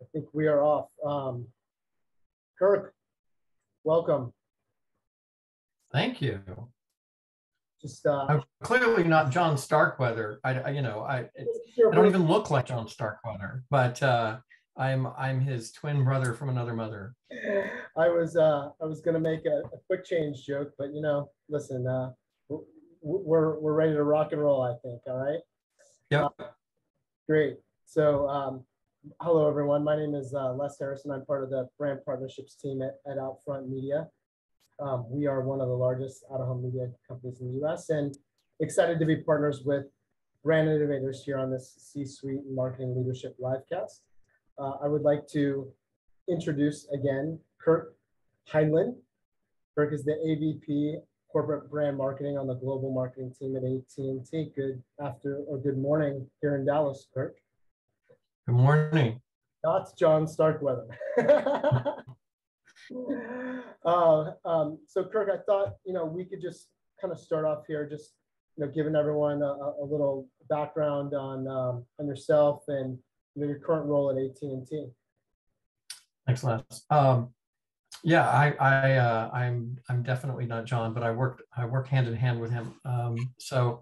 I think we are off. Kirk, welcome. Thank you. Just I'm clearly not John Starkweather. I don't even look like John Starkweather, but I'm his twin brother from another mother. I was going to make a quick change joke, but listen, we're ready to rock and roll, I think. All right. Yep. Great. So hello, everyone. My name is Les Harrison. I'm part of the brand partnerships team at OUTFRONT Media. We are one of the largest out-of-home media companies in the U.S. and excited to be partners with brand innovators here on this C-Suite Marketing Leadership Livecast. I would like to introduce again Kirk Heinlein. Kirk is the AVP Corporate Brand Marketing on the global marketing team at AT&T. Good morning here in Dallas, Kirk. Good morning. That's John Starkweather. So Kirk, I thought we could just kind of start off here, just giving everyone a little background on yourself and your current role at AT&T. Thanks, Les. Yeah, I'm definitely not John, but I work hand in hand with him. So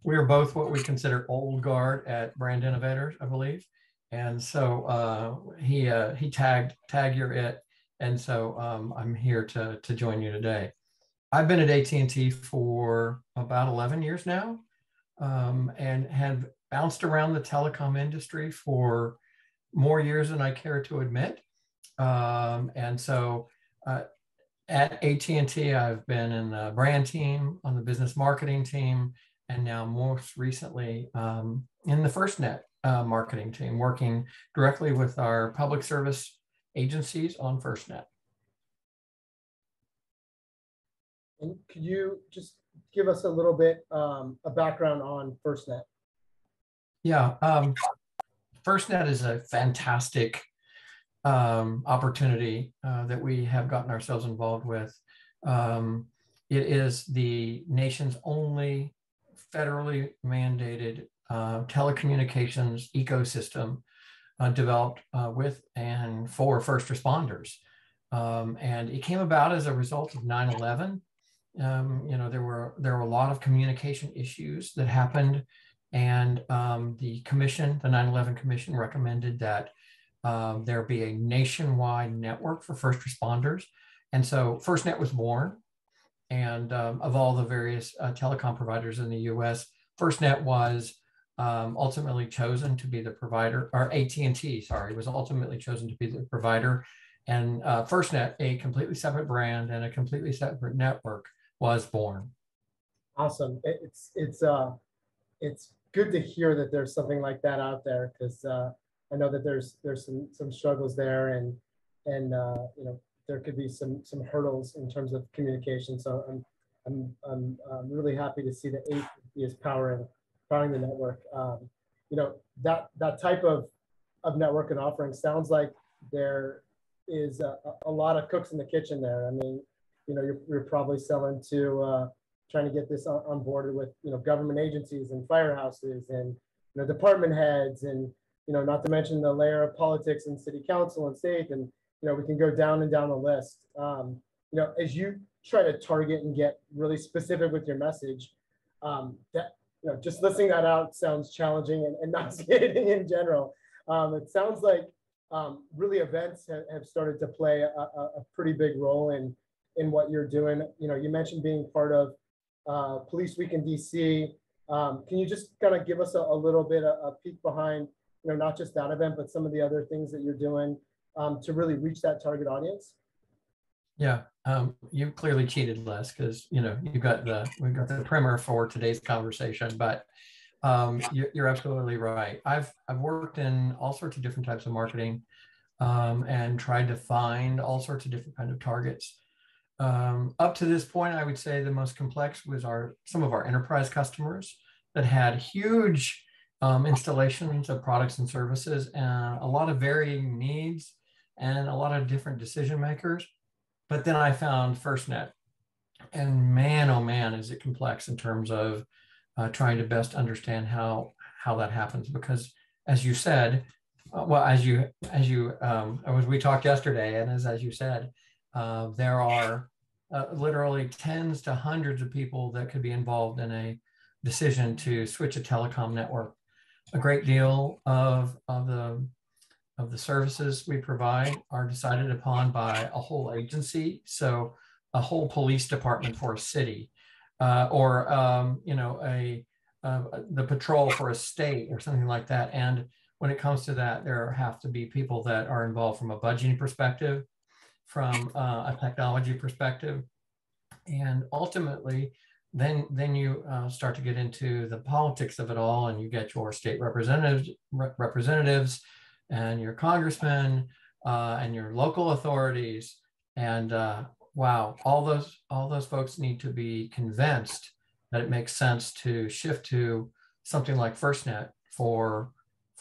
we are both what we consider old guard at Brand Innovators, I believe. And so he tagged you're it. And so I'm here to join you today. I've been at AT&T for about 11 years now, and have bounced around the telecom industry for more years than I care to admit. And so at AT&T, I've been in the brand team, on the business marketing team, and now most recently in the FirstNet marketing team, working directly with our public service agencies on FirstNet. And could you just give us a little bit a background on FirstNet? Yeah, FirstNet is a fantastic opportunity that we have gotten ourselves involved with. It is the nation's only federally mandated telecommunications ecosystem developed with and for first responders. And it came about as a result of 9/11. There were a lot of communication issues that happened, and the 9/11 Commission recommended that there be a nationwide network for first responders. And so FirstNet was born. And of all the various telecom providers in the US, FirstNet was ultimately chosen to be the provider, or AT&T, sorry, was ultimately chosen to be the provider. And FirstNet, a completely separate brand and a completely separate network, was born. Awesome. It's good to hear that there's something like that out there, because I know that there's some struggles there, and there could be some hurdles in terms of communication. So I'm really happy to see that AT&T is powering the network. That type of network and offering sounds like there is a lot of cooks in the kitchen there. I mean, you're probably selling to trying to get this on board with government agencies and firehouses and department heads, and not to mention the layer of politics and city council and state, and we can go down and down the list. As you try to target and get really specific with your message, just listing that out sounds challenging and nauseating in general. It sounds like really events have started to play a pretty big role in what you're doing. You mentioned being part of Police Week in DC. Can you just kind of give us a little bit of a peek behind, not just that event, but some of the other things that you're doing to really reach that target audience? Yeah, you clearly cheated, Les, because we've got the primer for today's conversation. But you're absolutely right. I've worked in all sorts of different types of marketing and tried to find all sorts of different kinds of targets. Up to this point, I would say the most complex was some of our enterprise customers that had huge installations of products and services, and a lot of varying needs and a lot of different decision makers. But then I found FirstNet, and man, oh man, is it complex in terms of trying to best understand how that happens. Because as you said, Well, as we talked yesterday, and as you said, there are literally tens to hundreds of people that could be involved in a decision to switch a telecom network. A great deal of the services we provide are decided upon by a whole agency. So a whole police department for a city, or the patrol for a state or something like that. And when it comes to that, there have to be people that are involved from a budgeting perspective, from a technology perspective, and ultimately, then you start to get into the politics of it all, and you get your state representatives, and your congressmen, and your local authorities, and wow, all those folks need to be convinced that it makes sense to shift to something like FirstNet for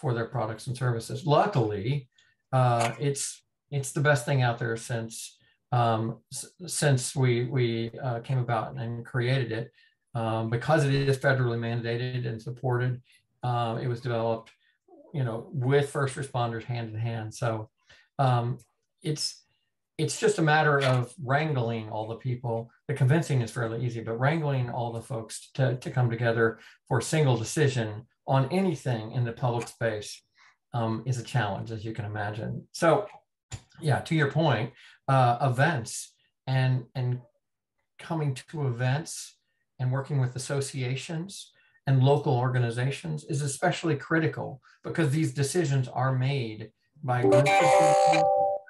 their products and services. Luckily, it's the best thing out there since we came about and created it, because it is federally mandated and supported. It was developed, with first responders hand in hand. So it's just a matter of wrangling all the people. The convincing is fairly easy, but wrangling all the folks to come together for a single decision on anything in the public space is a challenge, as you can imagine. So yeah, to your point, events and coming to events and working with associations and local organizations is especially critical, because these decisions are made by groups of people,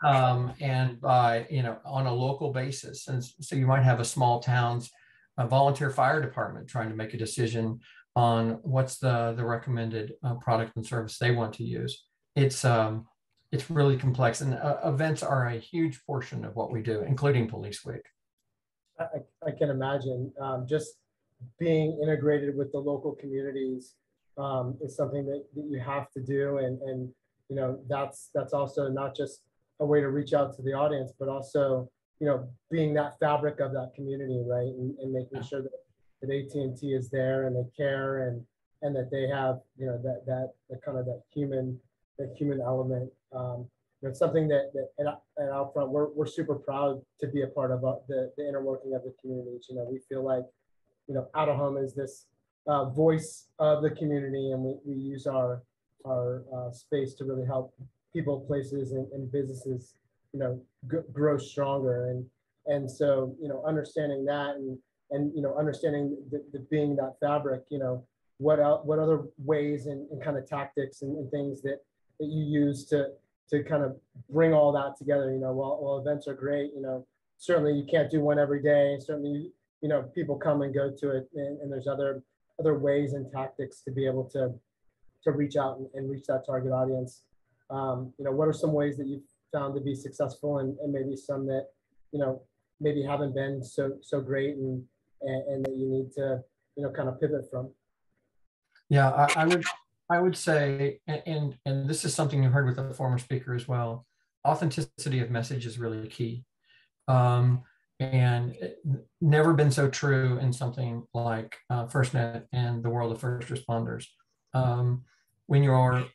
and by, on a local basis. And so you might have a small town's volunteer fire department trying to make a decision on what's the recommended product and service they want to use. It's really complex, and events are a huge portion of what we do, including Police Week. I can imagine. Just being integrated with the local communities is something that you have to do, and that's also not just a way to reach out to the audience, but also being that fabric of that community, right, and making sure that AT&T is there and they care, and that they have that kind of that human element. It's something that at OUTFRONT we're super proud to be a part of the inner working of the communities. We feel like Out of Home is this voice of the community, and we use our space to really help people, places, and businesses grow stronger. And so understanding that, and understanding the being that fabric, what other ways and kind of tactics and things that you use to kind of bring all that together. While events are great, certainly you can't do one every day. Certainly, people come and go to it, and there's other ways and tactics to be able to reach out and reach that target audience. What are some ways that you've found to be successful, and maybe some that maybe haven't been so great, and that you need to kind of pivot from? Yeah, I would say, and this is something you heard with the former speaker as well, authenticity of message is really key. And never been so true in something like FirstNet and the world of first responders. When you're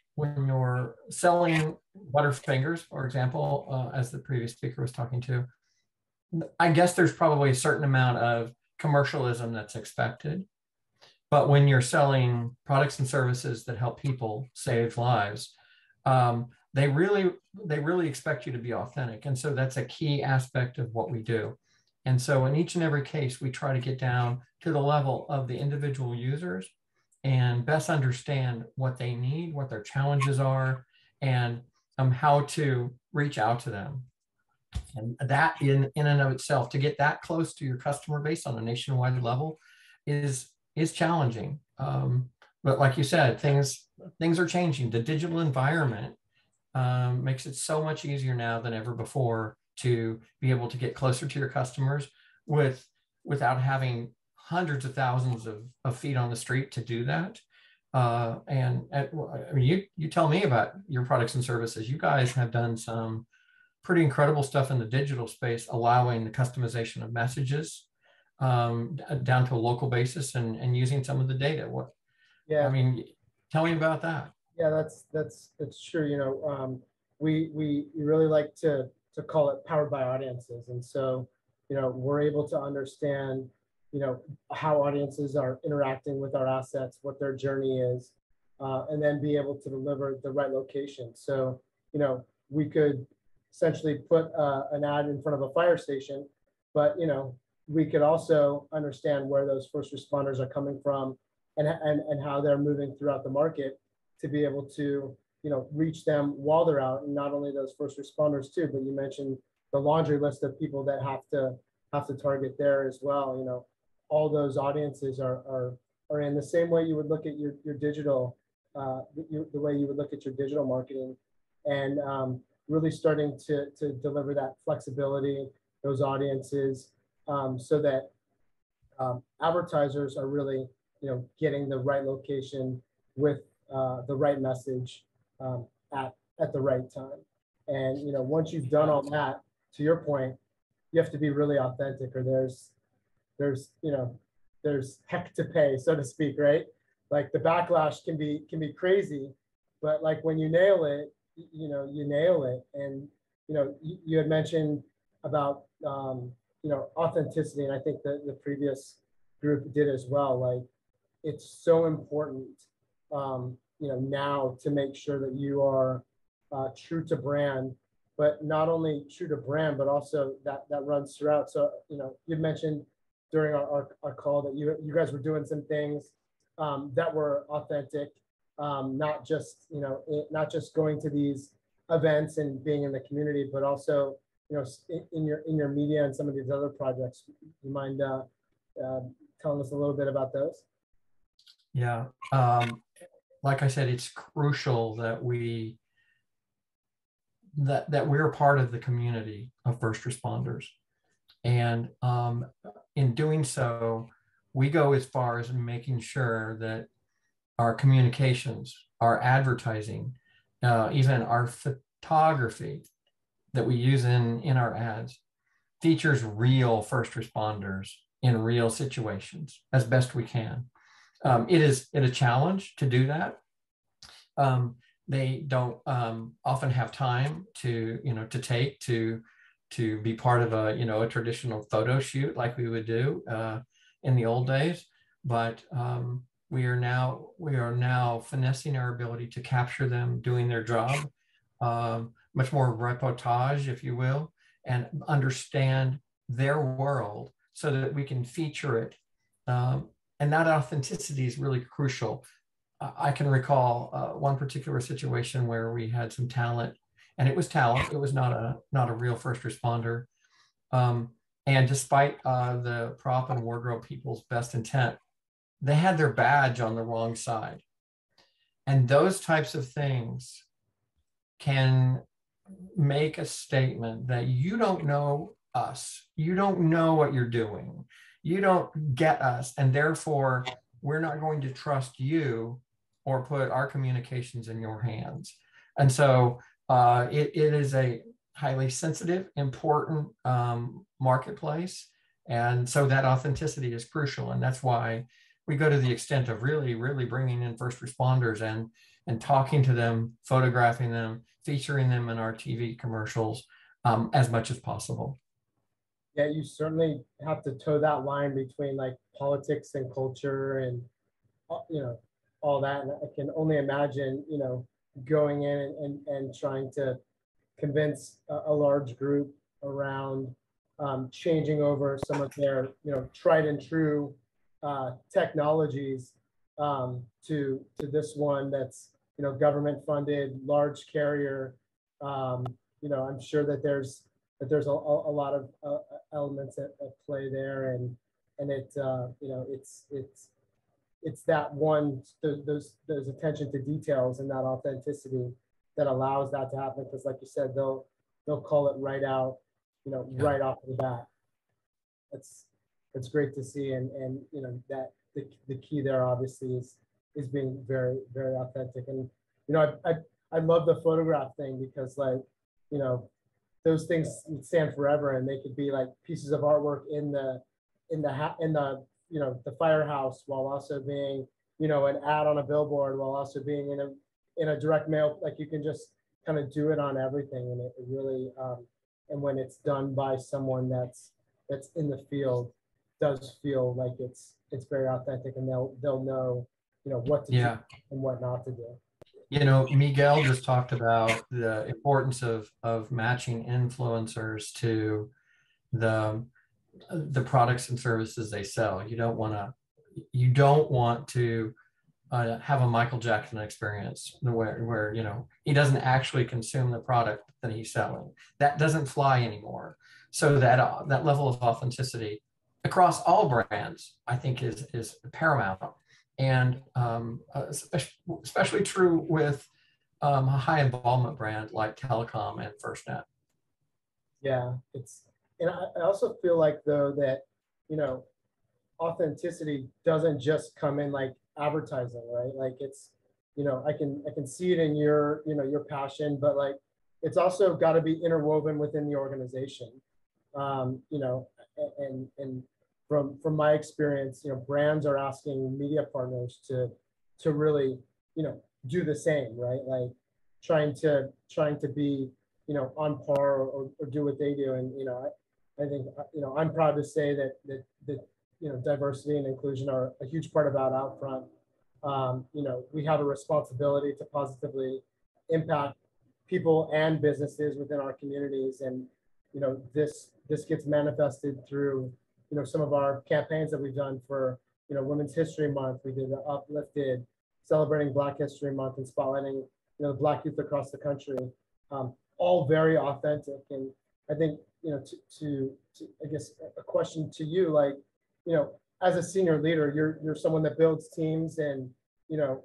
selling Butterfingers, for example, as the previous speaker was talking to, I guess there's probably a certain amount of commercialism that's expected. But when you're selling products and services that help people save lives, they really expect you to be authentic. And so that's a key aspect of what we do. And so in each and every case, we try to get down to the level of the individual users and best understand what they need, what their challenges are, and how to reach out to them. And that in and of itself, to get that close to your customer base on a nationwide level is challenging. But like you said, things are changing. The digital environment makes it so much easier now than ever before to be able to get closer to your customers without having hundreds of thousands of feet on the street to do that. I mean, you tell me about your products and services. You guys have done some pretty incredible stuff in the digital space, allowing the customization of messages down to a local basis and using some of the data. I mean, tell me about that. Yeah, that's true. We really like to call it powered by audiences, and so we're able to understand how audiences are interacting with our assets, what their journey is, and then be able to deliver the right location. So we could essentially put an ad in front of a fire station, but we could also understand where those first responders are coming from and how they're moving throughout the market to be able to reach them while they're out, and not only those first responders too, but you mentioned the laundry list of people that have to target there as well. All those audiences are in the same way you would look at your digital, the way you would look at your digital marketing, and really starting to deliver that flexibility, those audiences, so that advertisers are really getting the right location with the right message at the right time. And once you've done all that, to your point, you have to be really authentic, or there's heck to pay, so to speak, right? Like the backlash can be crazy, but like when you nail it, you nail it. And you had mentioned about authenticity, and I think the previous group did as well. Like it's so important now to make sure that you are true to brand, but not only true to brand, but also that runs throughout. So you mentioned during our call that you guys were doing some things that were authentic, not just not just going to these events and being in the community, but also in your media and some of these other projects. You mind telling us a little bit about those? Yeah. Like I said, it's crucial that we're part of the community of first responders. And in doing so, we go as far as making sure that our communications, our advertising, even our photography that we use in our ads features real first responders in real situations as best we can. It is a challenge to do that. They don't often have time to be part of a traditional photo shoot like we would do in the old days. But we are now finessing our ability to capture them doing their job, much more reportage, if you will, and understand their world so that we can feature it. And that authenticity is really crucial. I can recall one particular situation where we had some talent, and it was talent. It was not a real first responder. And despite the prop and wardrobe people's best intent, they had their badge on the wrong side. And those types of things can make a statement that you don't know us. You don't know what you're doing. You don't get us. And therefore, we're not going to trust you or put our communications in your hands. And so it is a highly sensitive, important marketplace. And so that authenticity is crucial. And that's why we go to the extent of really, really bringing in first responders and talking to them, photographing them, featuring them in our TV commercials as much as possible. Yeah, you certainly have to toe that line between like politics and culture and all that. And I can only imagine going in and trying to convince a large group around changing over some of their tried and true technologies to this one that's government funded, large carrier. I'm sure that there's a lot of elements at play there, and it's that one, those attention to details and that authenticity that allows that to happen. Because like you said, they'll call it right out, right off the bat. It's great to see, and that the key there obviously is being very, very authentic. And I love the photograph thing, because like those things stand forever, and they could be like pieces of artwork in the the firehouse, while also being an ad on a billboard, while also being in a direct mail, like you can just kind of do it on everything, and it really, and when it's done by someone that's in the field, does feel like it's very authentic, and they'll know, what to do and what not to do. Miguel just talked about the importance of matching influencers to the products and services they sell. You don't want to have a Michael Jackson experience where he doesn't actually consume the product that he's selling. That doesn't fly anymore. So that level of authenticity across all brands, I think, is paramount, and especially true with a high involvement brand like Telecom and FirstNet. Yeah, and I also feel like, though, that authenticity doesn't just come in like advertising, right? Like it's, I can see it in your passion, but like it's also got to be interwoven within the organization. And from my experience, brands are asking media partners to really, do the same, right? Like trying to be, on par or do what they do. And, I think, I'm proud to say that diversity and inclusion are a huge part about OUTFRONT. We have a responsibility to positively impact people and businesses within our communities. And, this gets manifested through, some of our campaigns that we've done for, Women's History Month. We did the Uplifted, celebrating Black History Month and spotlighting, the Black youth across the country, all very authentic. And I think, to I guess a question to you, like, as a senior leader, you're someone that builds teams, and, you're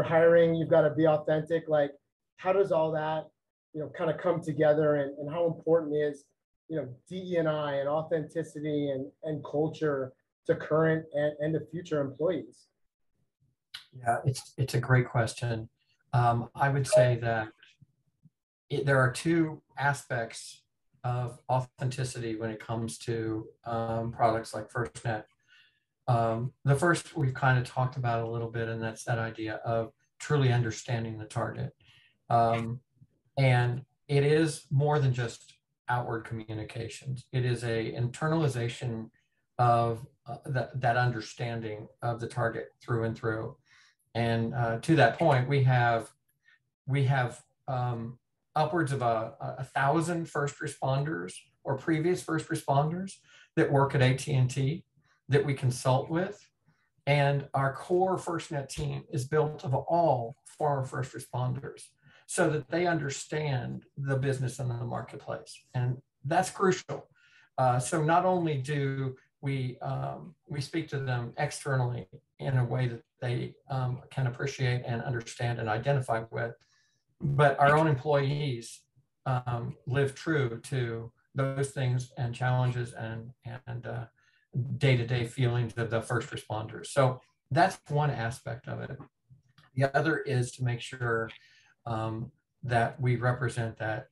hiring, you've got to be authentic. Like, how does all that, kind of come together, and how important is, DE&I and authenticity and culture to current and to future employees? Yeah, it's a great question. I would say that there are two aspects of authenticity when it comes to products like FirstNet. The first we've kind of talked about a little bit, and that's that idea of truly understanding the target. And it is more than just outward communications. It is a internalization of that understanding of the target through and through. And to that point, we have upwards of 1,000 first responders or previous first responders that work at AT&T that we consult with. And our core FirstNet team is built of all former first responders so that they understand the business and the marketplace. And that's crucial. So not only do we speak to them externally in a way that they can appreciate and understand and identify with, but our own employees live true to those things and challenges and day-to-day feelings of the first responders. So that's one aspect of it. The other is to make sure that we represent that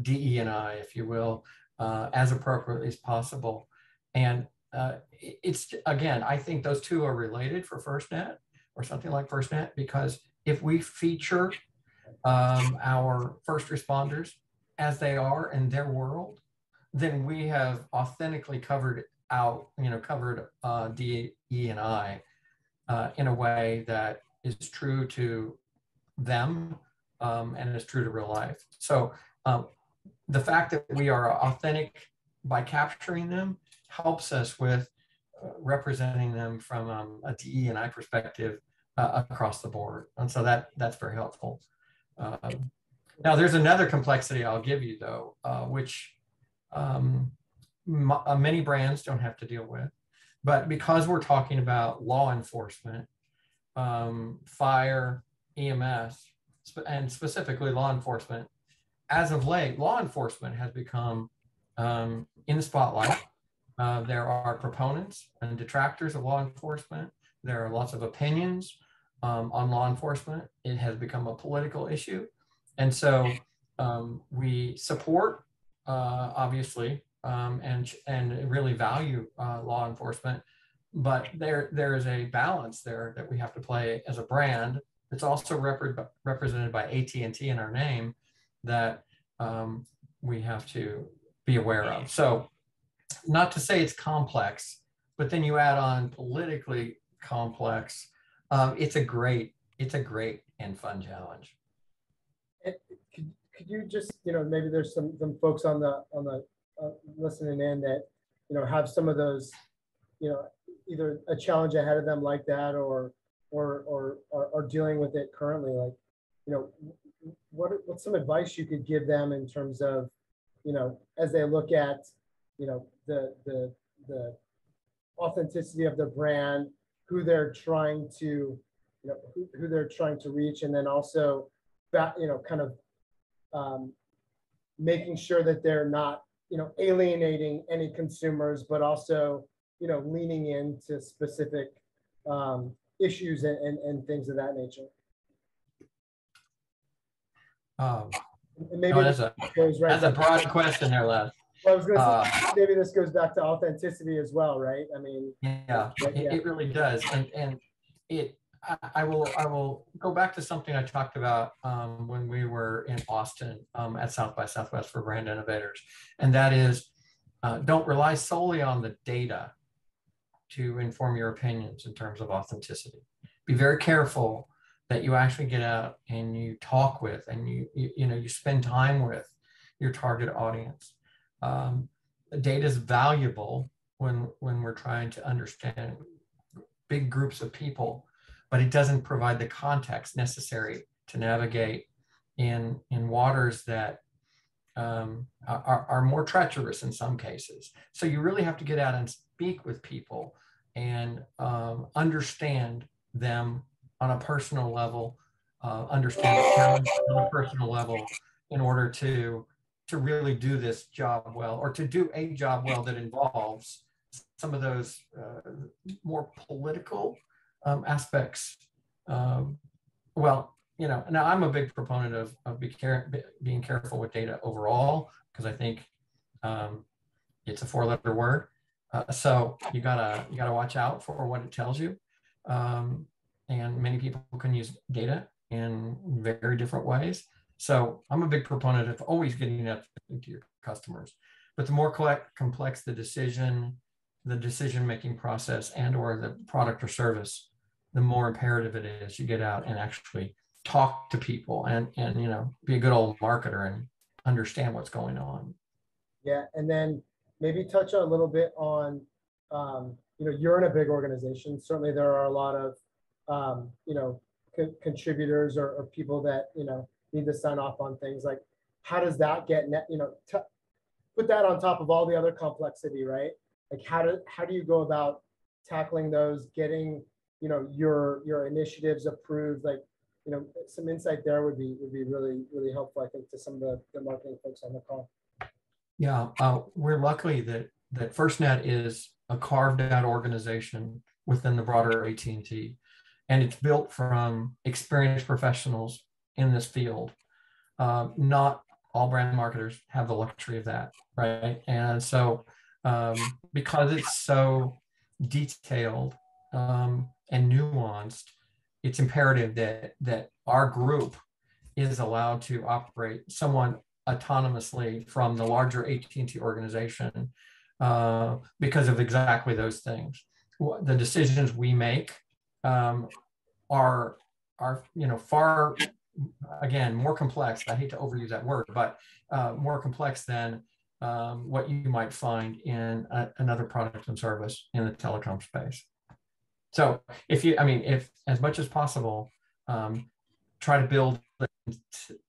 DE&I, if you will, as appropriately as possible. And it's, again, I think those two are related for FirstNet or something like FirstNet, because if we feature our first responders as they are in their world, then we have authentically covered DE&I in a way that is true to them and is true to real life. So the fact that we are authentic by capturing them helps us with representing them from a DE&I perspective across the board. And so that's very helpful. Now, there's another complexity I'll give you, though, which many brands don't have to deal with. But because we're talking about law enforcement, fire, EMS, and specifically law enforcement, as of late, law enforcement has become in the spotlight. There are proponents and detractors of law enforcement. There are lots of opinions on law enforcement. It has become a political issue. And so we support, obviously, and really value law enforcement. But there is a balance there that we have to play as a brand it's also represented by AT&T in our name that we have to be aware of. So not to say it's complex, but then you add on politically complex. It's a great and fun challenge. Could you just, maybe there's some folks on the listening in that, have some of those, either a challenge ahead of them like that, or dealing with it currently, like, what's some advice you could give them in terms of, as they look at, the authenticity of the brand, who they're trying to, who they're trying to reach, and then also that, kind of making sure that they're not, alienating any consumers, but also, leaning into specific issues and things of that nature. And maybe that's a broad question there, Les. Well, I was going to say, maybe this goes back to authenticity as well, right? I mean, yeah, it really does, and I will go back to something I talked about when we were in Austin at South by Southwest for Brand Innovators, and that is don't rely solely on the data to inform your opinions in terms of authenticity. Be very careful that you actually get out and you talk with and you spend time with your target audience. Data is valuable when we're trying to understand big groups of people, but it doesn't provide the context necessary to navigate in waters that are more treacherous in some cases. So you really have to get out and speak with people and understand them on a personal level, understand the challenge on a personal level in order to really do this job well, or to do a job well that involves some of those more political aspects. Well, now I'm a big proponent of being careful with data overall, because I think it's a 4-letter word. So you gotta watch out for what it tells you. And many people can use data in very different ways. So I'm a big proponent of always getting that to your customers. But the more complex the decision-making process and/or the product or service, the more imperative it is you get out and actually talk to people and be a good old marketer and understand what's going on. Yeah, and then maybe touch a little bit on, you're in a big organization. Certainly there are a lot of, contributors or people that, need to sign off on things. Like, how does that get, put that on top of all the other complexity, right? Like, how do you go about tackling those, getting, your initiatives approved? Like, some insight there would be really, really helpful, I think, to some of the marketing folks on the call. Yeah, we're lucky that FirstNet is a carved out organization within the broader AT&T, and it's built from experienced professionals in this field. Not all brand marketers have the luxury of that, right? And so because it's so detailed and nuanced, it's imperative that our group is allowed to operate somewhat autonomously from the larger AT&T organization because of exactly those things. The decisions we make are far, again, more complex. I hate to overuse that word, but more complex than what you might find in another product and service in the telecom space. So if as much as possible, try to build a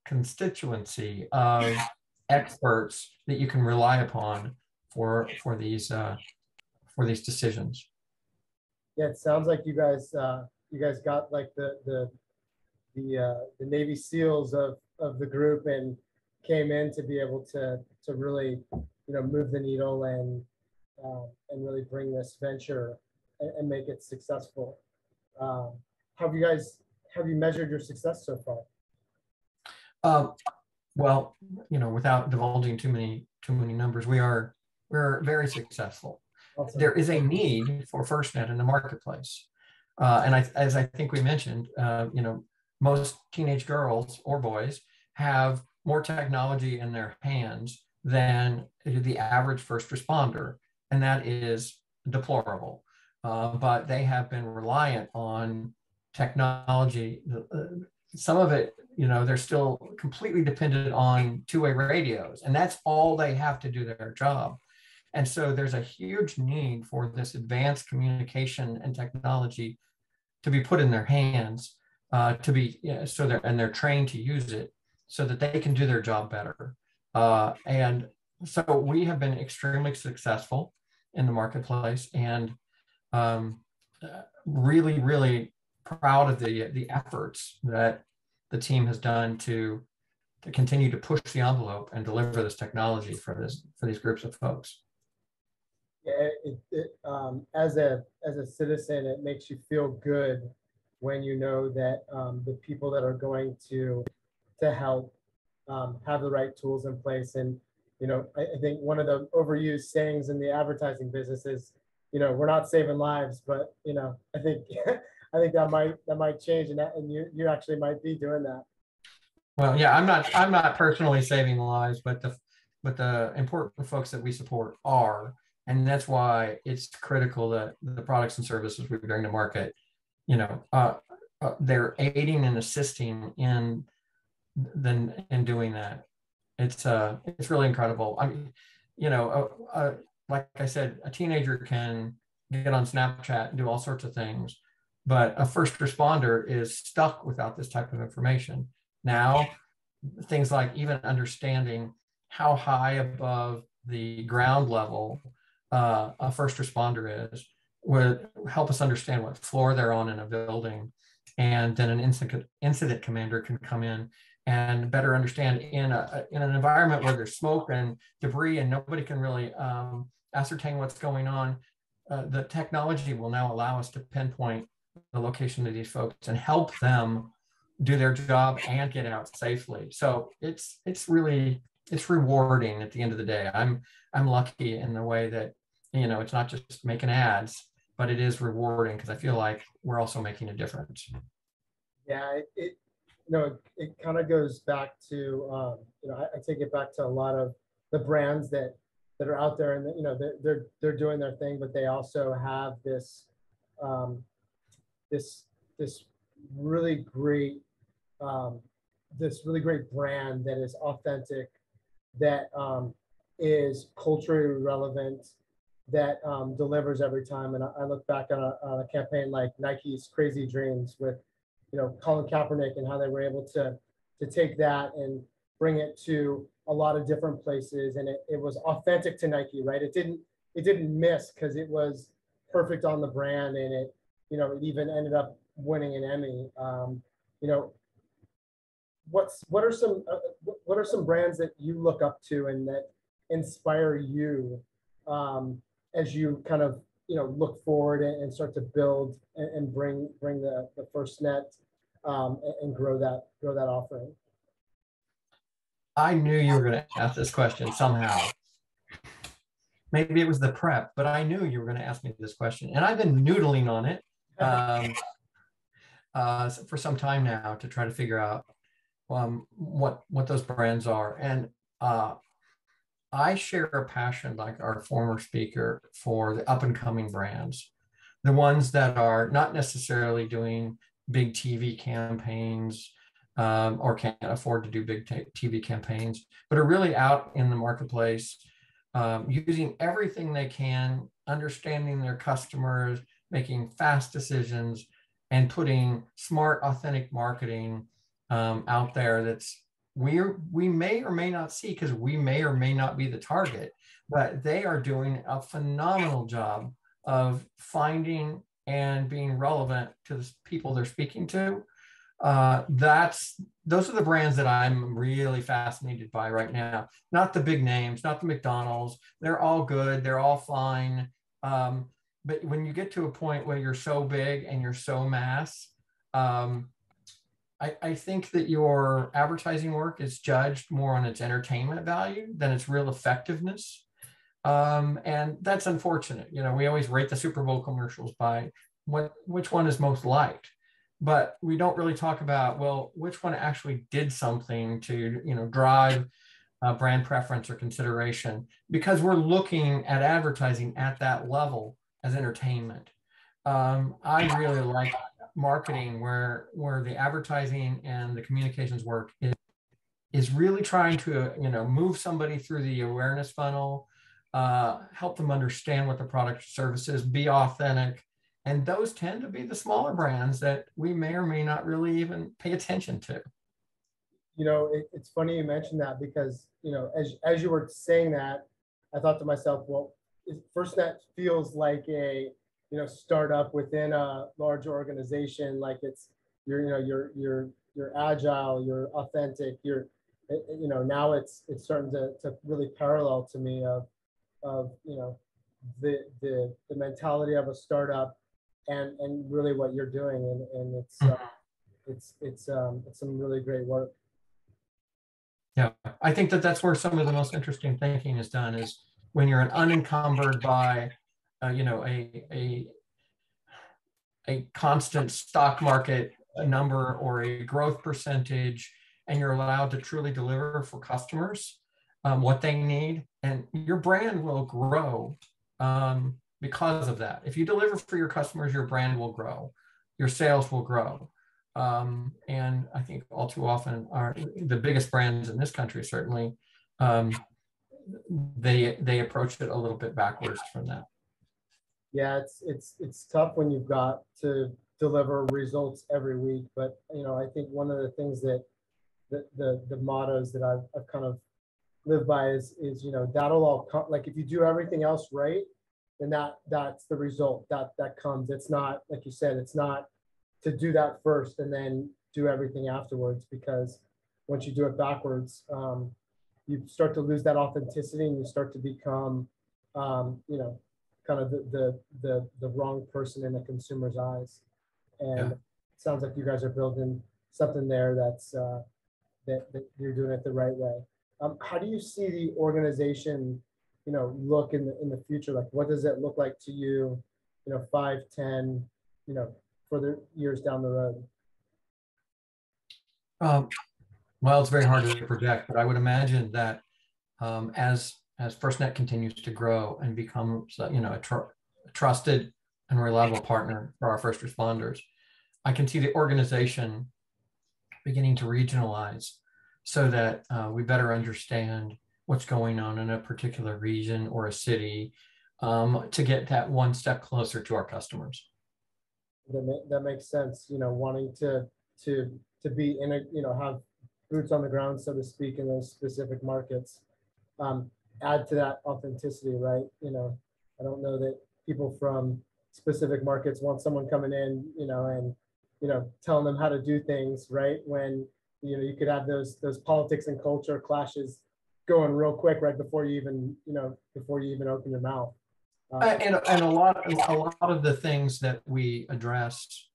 constituency of experts that you can rely upon for these decisions. Yeah, it sounds like you guys got like the Navy SEALs of the group and came in to be able to really move the needle and really bring this venture and make it successful. Have you measured your success so far? Well, without divulging too many numbers, we're very successful. Awesome. There is a need for FirstNet in the marketplace, and as I think we mentioned, most teenage girls or boys have more technology in their hands than the average first responder, and that is deplorable. But they have been reliant on technology. Some of it, they're still completely dependent on two-way radios, and that's all they have to do their job. And so there's a huge need for this advanced communication and technology to be put in their hands, they're trained to use it so that they can do their job better. And so we have been extremely successful in the marketplace, and really, really proud of the efforts that the team has done to continue to push the envelope and deliver this technology for these groups of folks. Yeah, as a citizen, it makes you feel good when you know that the people that are going to help have the right tools in place. And I think one of the overused sayings in the advertising business is, we're not saving lives, but I think I think that might change, and you actually might be doing that. Well, yeah, I'm not personally saving lives, but the important folks that we support are. And that's why it's critical that the products and services we bring to market, they're aiding and assisting in doing that. It's really incredible. I mean, like I said, a teenager can get on Snapchat and do all sorts of things, but a first responder is stuck without this type of information. Now, things like even understanding how high above the ground level a first responder is would help us understand what floor they're on in a building. And then an incident commander can come in and better understand in an environment where there's smoke and debris and nobody can really ascertain what's going on. The technology will now allow us to pinpoint the location of these folks and help them do their job and get out safely. So it's rewarding at the end of the day. I'm lucky in the way that, it's not just making ads, but it is rewarding because I feel like we're also making a difference. Yeah, it kind of goes back to, I take it back to a lot of the brands that are out there, and they're doing their thing, but they also have this this really great brand that is authentic, that is culturally relevant, that delivers every time. And I look back on a campaign like Nike's Crazy Dreams with Colin Kaepernick, and how they were able to take that and bring it to a lot of different places, and it was authentic to Nike, right? It didn't miss because it was perfect on the brand, and it even ended up winning an Emmy. What are some brands that you look up to and that inspire you as you kind of look forward and start to build and bring the FirstNet and grow that offering? I knew you were going to ask this question somehow. Maybe it was the prep, but I knew you were going to ask me this question, and I've been noodling on it for some time now to try to figure out what those brands are. And I share a passion, like our former speaker, for the up and coming brands, the ones that are not necessarily doing big TV campaigns or can't afford to do big TV campaigns, but are really out in the marketplace, using everything they can, understanding their customers, making fast decisions, and putting smart, authentic marketing out there that's we may or may not see, because we may or may not be the target, but they are doing a phenomenal job of finding and being relevant to the people they're speaking to. Those are the brands that I'm really fascinated by right now. Not the big names, not the McDonald's. They're all good. They're all fine. But when you get to a point where you're so big and you're so mass, I think that your advertising work is judged more on its entertainment value than its real effectiveness. And that's unfortunate. We always rate the Super Bowl commercials by which one is most liked. but we don't really talk about, well, which one actually did something to, drive brand preference or consideration, because we're looking at advertising at that level as entertainment. I really like marketing where the advertising and the communications work is really trying to move somebody through the awareness funnel, help them understand what the product or service is, be authentic. And those tend to be the smaller brands that we may or may not really even pay attention to. It's funny you mentioned that, because, as you were saying that, I thought to myself, well, FirstNet feels like a, startup within a large organization. Like you're agile, you're authentic, now it's starting to really parallel to me of the mentality of a startup and really what you're doing. And it's some really great work. Yeah, I think that's where some of the most interesting thinking is done, is when you're unencumbered by, a constant stock market number or a growth percentage, and you're allowed to truly deliver for customers what they need, and your brand will grow because of that. If you deliver for your customers, your brand will grow, your sales will grow. And I think all too often the biggest brands in this country, certainly, they approach it a little bit backwards from that. Yeah, it's tough when you've got to deliver results every week. But I think one of the things that the mottos that I've kind of lived by is that'll all come. Like if you do everything else right, then that's the result that comes. It's not, like you said, it's not to do that first and then do everything afterwards, because once you do it backwards, you start to lose that authenticity, and you start to become, kind of the wrong person in the consumer's eyes. And it sounds like you guys are building something there that's that you're doing it the right way. How do you see the organization, look in the future? Like, what does it look like to you, 5, 10, for the years down the road? Well, it's very hard to project, but I would imagine that as FirstNet continues to grow and becomes a trusted and reliable partner for our first responders, I can see the organization beginning to regionalize so that we better understand what's going on in a particular region or a city, to get that one step closer to our customers. That makes sense. Wanting to be in have boots on the ground, so to speak, in those specific markets. Add to that authenticity, right? I don't know that people from specific markets want someone coming in, and telling them how to do things, right? When you could have those politics and culture clashes going real quick right before you even open your mouth. And a lot of the things that we address,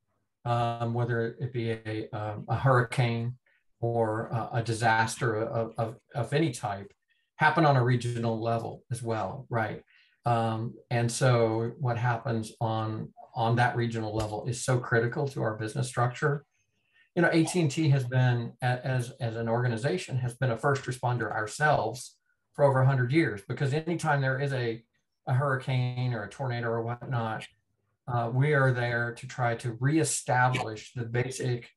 whether it be a hurricane or a disaster of any type, happen on a regional level as well, right? And so what happens on that regional level is so critical to our business structure. AT&T has been, as an organization, has been a first responder ourselves for over 100 years, because anytime there is a hurricane or a tornado or whatnot, we are there to try to reestablish the basic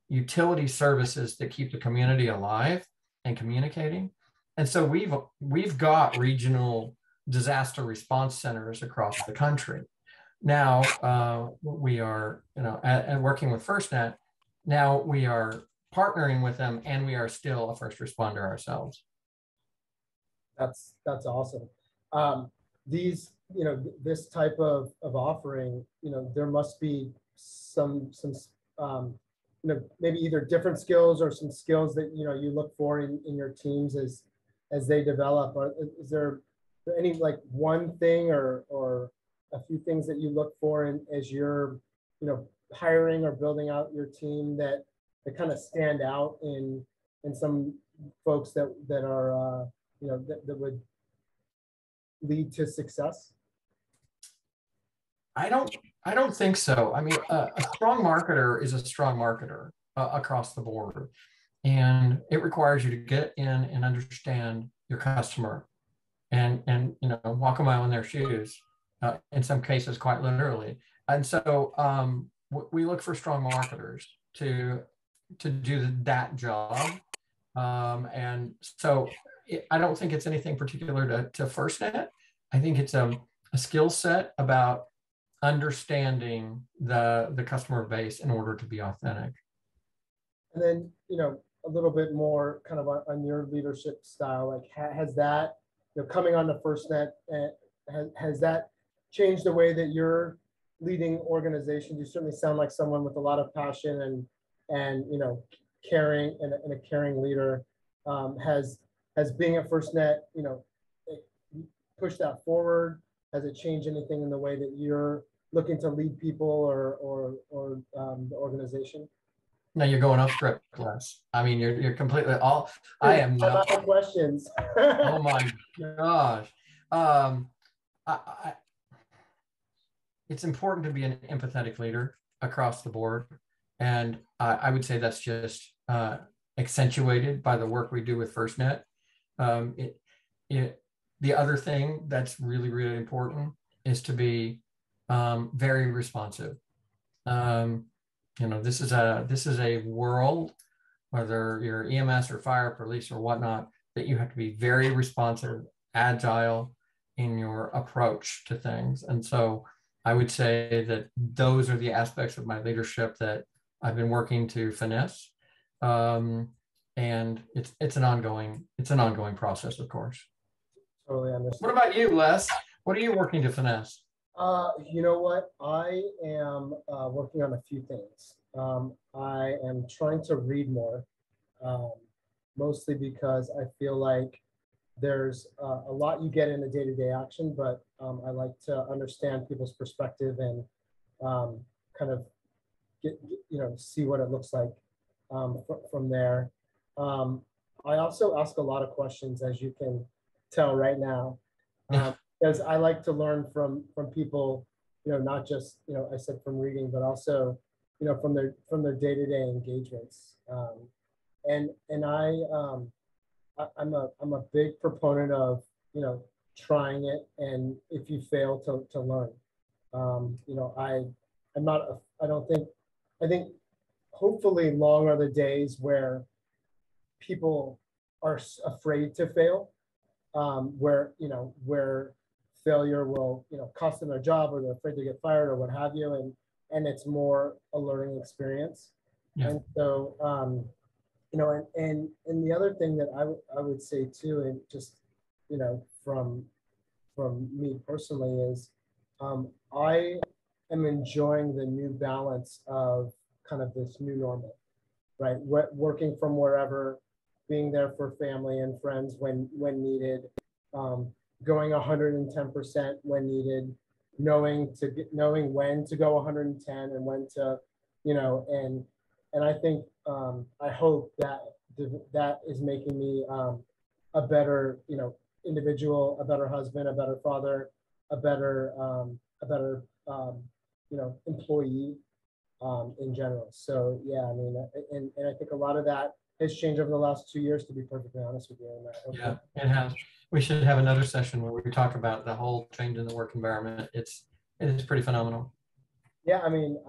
utility services that keep the community alive and communicating. And so we've got regional disaster response centers across the country. Now we are, and working with FirstNet, now we are partnering with them, and we are still a first responder ourselves. That's awesome. These, this type of offering, there must be some maybe either different skills or some skills that you look for in your teams as they develop. Or is there any one thing or a few things that you look for as you're hiring or building out your team that kind of stand out in some folks that are that would lead to success? I don't I don't think so. I mean, a strong marketer is a strong marketer across the board. And it requires you to get in and understand your customer and walk a mile in their shoes, in some cases, quite literally. And so we look for strong marketers to do that job. And so I don't think it's anything particular to FirstNet. I think it's a skill set about understanding the customer base in order to be authentic. And then, a little bit more kind of on your leadership style, like has that, coming on the FirstNet, has that changed the way that you're leading organizations? You certainly sound like someone with a lot of passion and caring and a caring leader. Has being at FirstNet, pushed that forward? Has it changed anything in the way that you're looking to lead people or the organization? No, you're going off script, Les. I mean, you're completely all. I am not. Questions. Oh my gosh. It's important to be an empathetic leader across the board, and I would say that's just accentuated by the work we do with FirstNet. The other thing that's really, really important is to be very responsive. This is a world, whether you're EMS or fire, police or whatnot, that you have to be very responsive, agile in your approach to things. And so I would say that those are the aspects of my leadership that I've been working to finesse. And it's an ongoing process, of course. Totally understand. What about you, Les? What are you working to finesse? You know what? I am working on a few things. I am trying to read more, mostly because I feel like there's a lot you get in a day-to-day action, but I like to understand people's perspective and kind of see what it looks like from there. I also ask a lot of questions, as you can tell right now. Because I like to learn from people, not just, I said from reading, but also, from their day-to-day engagements. And I'm a big proponent of, trying it, and if you fail to learn. I think hopefully long are the days where people are afraid to fail, where failure will, cost them their job, or they're afraid to get fired or what have you. And it's more a learning experience. Yeah. And so, and the other thing that I would say too, and just, from me personally is, I am enjoying the new balance of kind of this new normal, right? Working from wherever, being there for family and friends when needed, going 110% when needed, knowing when to go 110 and when to, and I think, I hope that is making me a better, individual, a better husband, a better father, a better employee in general. So yeah, I mean, and I think a lot of that has changed over the last 2 years, to be perfectly honest with you. Yeah, it has. We should have another session where we talk about the whole change in the work environment. It is pretty phenomenal. Yeah, I mean,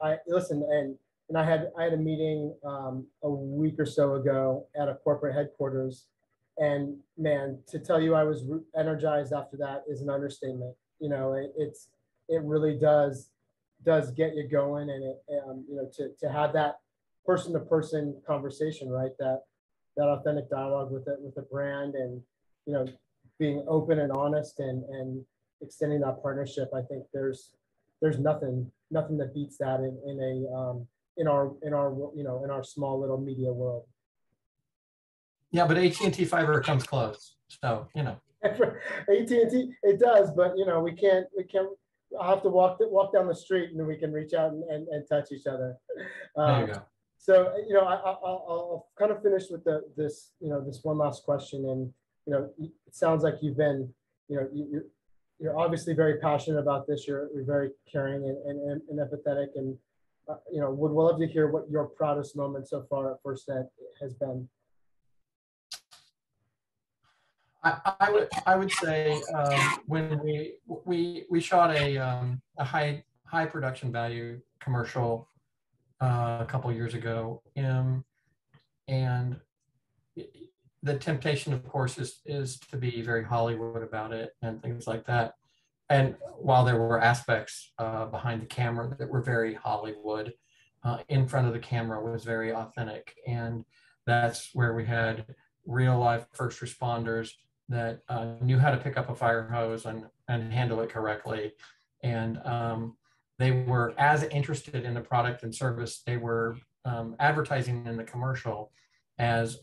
I listen, and I had a meeting a week or so ago at a corporate headquarters, and man, to tell you I was energized after that is an understatement. It really does get you going, and it to have that person-to-person conversation, right? That authentic dialogue with the brand, and being open and honest and extending that partnership. I think there's nothing that beats that in our small little media world. Yeah, but AT&T fiber comes close, so AT&T, it does, but we can't. I'll have to walk down the street, and then we can reach out and touch each other. There you go. So I'll kind of finish with this one last question, and it sounds like you've been you're obviously very passionate about this. You're very caring and empathetic, and would love to hear what your proudest moment so far at FirstNet has been. I would say when we shot a high production value commercial a couple of years ago, and the temptation, of course, is to be very Hollywood about it and things like that. And while there were aspects behind the camera that were very Hollywood, in front of the camera was very authentic, and that's where we had real life first responders that knew how to pick up a fire hose and handle it correctly. And they were as interested in the product and service they were advertising in the commercial as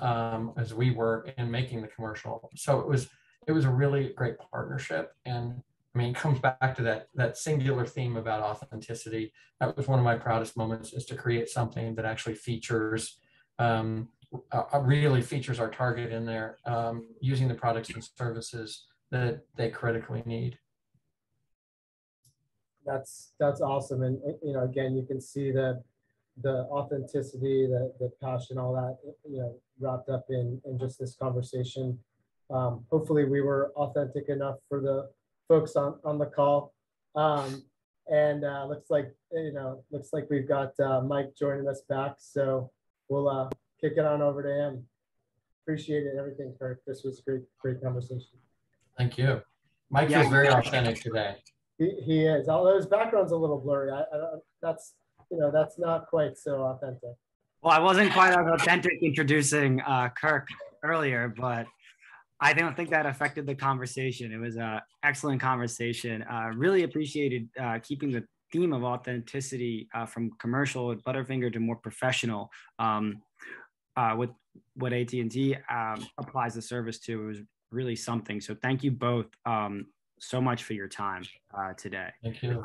we were in making the commercial. So it was a really great partnership. And I mean, it comes back to that singular theme about authenticity. That was one of my proudest moments, is to create something that actually features really features our target in there, using the products and services that they critically need. That's awesome. And again, you can see the authenticity, the passion, all that, wrapped up in just this conversation. Hopefully we were authentic enough for the folks on the call. And looks like we've got Mike joining us back. So we'll kick it on over to him. Appreciate it, everything, Kirk. This was a great conversation. Thank you. Mike feels very authentic today. He is, although his background's a little blurry. That's not quite so authentic. Well, I wasn't quite as authentic introducing Kirk earlier, but I don't think that affected the conversation. It was an excellent conversation. Really appreciated keeping the theme of authenticity from commercial at Butterfinger to more professional. With what AT&T applies the service to, it was really something. So thank you both so much for your time today. Thank you.